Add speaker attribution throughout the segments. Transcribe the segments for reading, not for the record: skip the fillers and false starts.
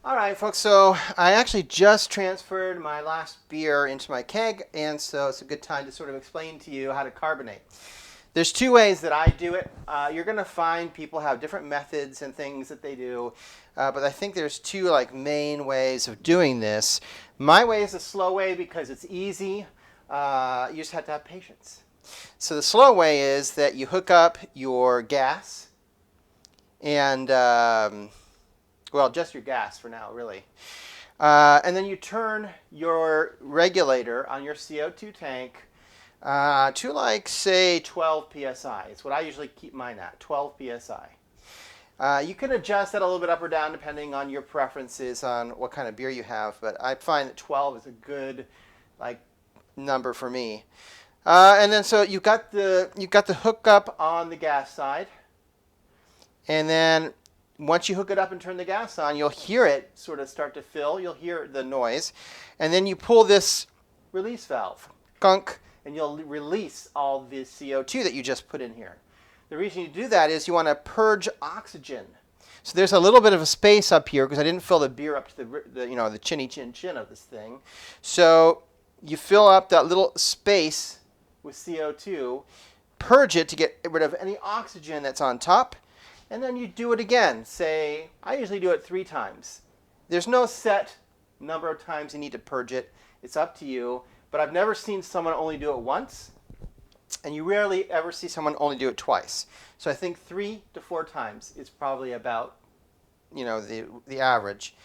Speaker 1: All right, folks. So I actually just transferred my last beer into my keg, and so it's a good time to sort of explain to you how to carbonate. There's two ways that I do it. You're going to find people have different methods and things that they do, but I think there's two like main ways of doing this. My way is the slow way because it's easy. You just have to have patience. So the slow way is that you hook up your gas and well, just your gas for now, really. And then you turn your regulator on your CO2 tank to like, say, 12 psi. It's what I usually keep mine at, 12 psi. You can adjust that a little bit up or down depending on your preferences on what kind of beer you have, but I find that 12 is a good like number for me. And then so you got the hookup on the gas side, and then once you hook it up and turn the gas on, you'll hear it sort of start to fill. You'll hear the noise. And then you pull this release valve, gunk, and you'll release all the CO2 that you just put in here. The reason you do that is you want to purge oxygen. So there's a little bit of a space up here because I didn't fill the beer up to the chinny chin chin of this thing. So you fill up that little space with CO2, purge it to get rid of any oxygen that's on top, and then you do it again. Say, I usually do it 3 times. There's no set number of times you need to purge it. It's up to you. But I've never seen someone only do it once, and you rarely ever see someone only do it twice. So I think 3 to 4 times is probably about, the average.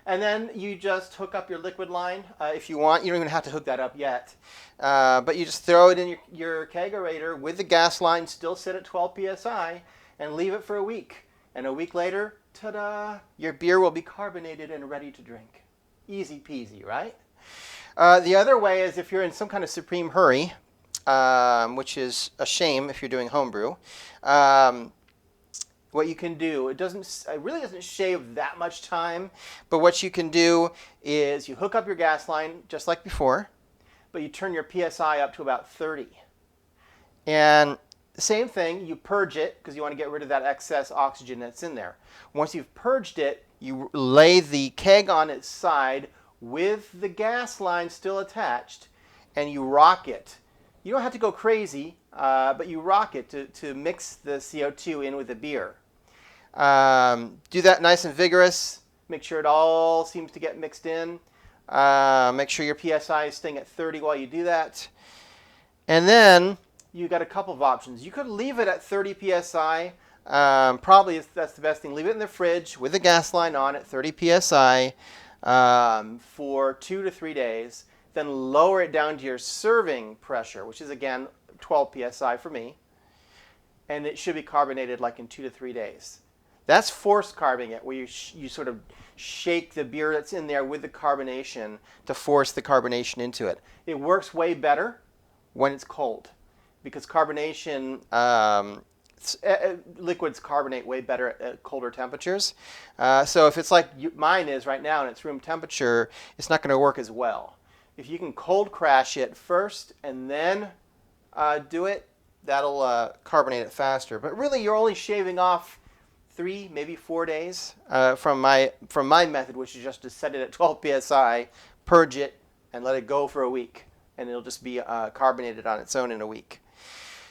Speaker 1: And then you just hook up your liquid line if you want. You don't even have to hook that up yet. But you just throw it in your kegerator with the gas line still set at 12 psi, and leave it for a week. And a week later, ta-da, your beer will be carbonated and ready to drink. Easy peasy, right? The other way is if you're in some kind of supreme hurry, which is a shame if you're doing homebrew. What you can do, it really doesn't shave that much time, but what you can do is you hook up your gas line just like before, but you turn your PSI up to about 30. And same thing, you purge it because you want to get rid of that excess oxygen that's in there. Once you've purged it, you lay the keg on its side with the gas line still attached, and you rock it. You don't have to go crazy, but you rock it to mix the CO2 in with the beer. Do that nice and vigorous. Make sure it all seems to get mixed in. Make sure your PSI is staying at 30 while you do that. And then you got a couple of options. You could leave it at 30 psi. Probably that's the best thing. Leave it in the fridge with the gas line on at 30 psi for 2 to 3 days. Then lower it down to your serving pressure, which is again 12 psi for me. And it should be carbonated like in 2 to 3 days. That's force carbing it, where you sort of shake the beer that's in there with the carbonation to force the carbonation into it. It works way better when it's cold, because carbonation, liquids carbonate way better at colder temperatures. So if it's like mine is right now and it's room temperature, it's not going to work as well. If you can cold crash it first and then do it, that'll carbonate it faster. But really, you're only shaving off 3, maybe 4 days from my method, which is just to set it at 12 psi, purge it, and let it go for a week, and it'll just be carbonated on its own in a week.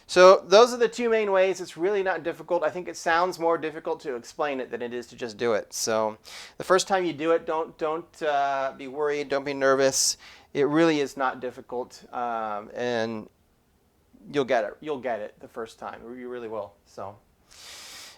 Speaker 1: So those are the two main ways. It's really not difficult. I think it sounds more difficult to explain it than it is to just do it. So the first time you do it, don't be worried. Don't be nervous. It really is not difficult, and you'll get it. You'll get it the first time. You really will. So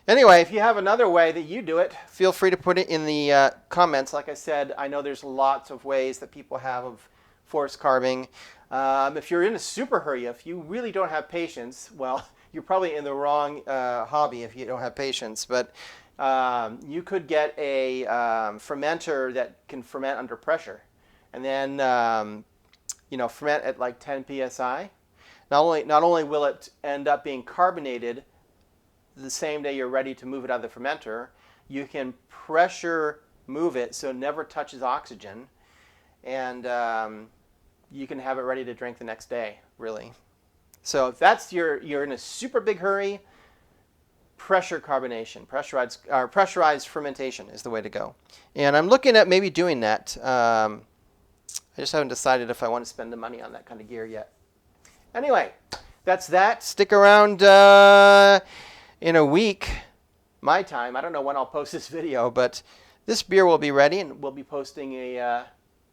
Speaker 1: anyway, if you have another way that you do it, feel free to put it in the comments. Like I said, I know there's lots of ways that people have of force carbing. If you're in a super hurry, if you really don't have patience, well, you're probably in the wrong hobby if you don't have patience. But you could get a fermenter that can ferment under pressure, and then ferment at like 10 psi. Not only will it end up being carbonated the same day you're ready to move it out of the fermenter, you can pressure move it so it never touches oxygen, and you can have it ready to drink the next day, really. So if you're in a super big hurry, pressure carbonation, pressurized fermentation is the way to go. And I'm looking at maybe doing that. I just haven't decided if I want to spend the money on that kind of gear yet. Anyway, that's that. Stick around in a week, my time. I don't know when I'll post this video, but this beer will be ready, and we'll be posting a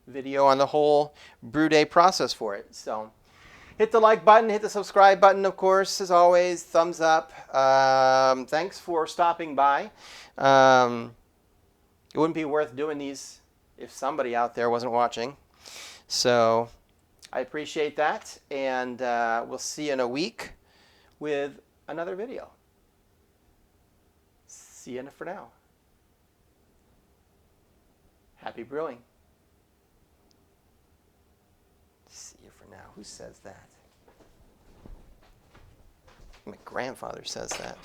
Speaker 1: video on the whole brew day process for it. So hit the like button, hit the subscribe button, of course, as always. Thumbs up. Thanks for stopping by. It wouldn't be worth doing these if somebody out there wasn't watching. So I appreciate that, and we'll see you in a week with another video. See you for now. Happy brewing. See you for now. Who says that? My grandfather says that.